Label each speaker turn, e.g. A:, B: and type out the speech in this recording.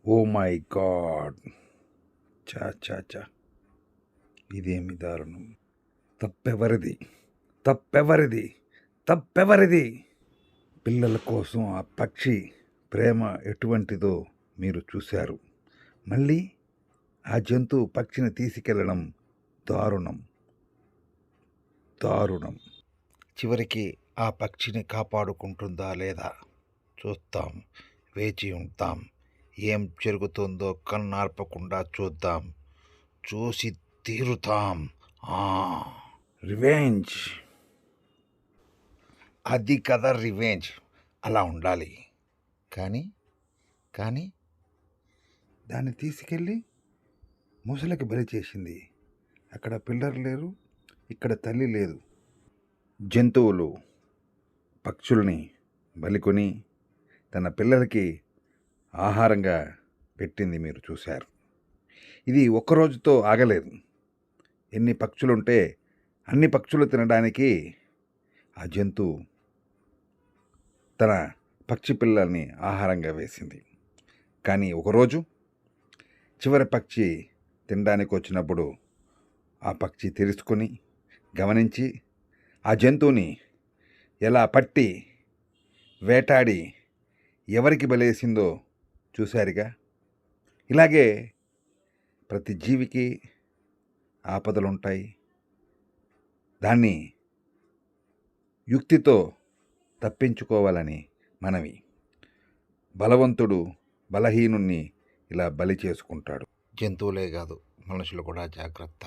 A: Oh my God! ఛ! ఛ! ఛ! ఇదేమి దారుణం! తప్పెవరిది? తప్పెవరిది? తప్పెవరిది? పిల్లల కోసం ఆ పక్షి ప్రేమ ఎటువంటిదో మీరు చూశారు. మళ్ళీ ఆ జంతువు పక్షిని తీసుకెళ్ళడం దారుణం. దారుణం. చివరికి ఆ పక్షిని కాపాడుకుంటుందా లేదా చూస్తాం. వేచి ఉంటాం. ఏం జరుగుతుందో కన్నార్పకుండా చూద్దాం. చూసి తీరుతాం. రివెంజ్. అది కదా రివెంజ్. అలా ఉండాలి. కానీ దాన్ని తీసుకెళ్ళి ముసలికి బలి చేసింది. అక్కడ పిల్లలు లేరు, ఇక్కడ తల్లి లేదు. జంతువులు పక్షుల్ని బలికొని తన పిల్లలకి ఆహారంగా పెట్టింది మీరు చూశారు. ఇది ఒక్కరోజుతో ఆగలేదు. ఎన్ని పక్షులుంటే అన్ని పక్షులు తినడానికి ఆ జంతువు తన పక్షి పిల్లల్ని ఆహారంగా వేసింది. కానీ ఒకరోజు చివరి పక్షి తినడానికి వచ్చినప్పుడు ఆ పక్షి తెరుచుకొని గమనించి ఆ జంతువుని ఎలా పట్టి వేటాడి ఎవరికి బలేసిందో చూశారుగా. ఇలాగే ప్రతి జీవికి ఆపదలుంటాయి. దాన్ని యుక్తితో తప్పించుకోవాలని మనవి. బలవంతుడు బలహీనుణ్ణి ఇలా బలి చేసుకుంటాడు. జంతువులే కాదు, మనుషులు కూడా జాగ్రత్త.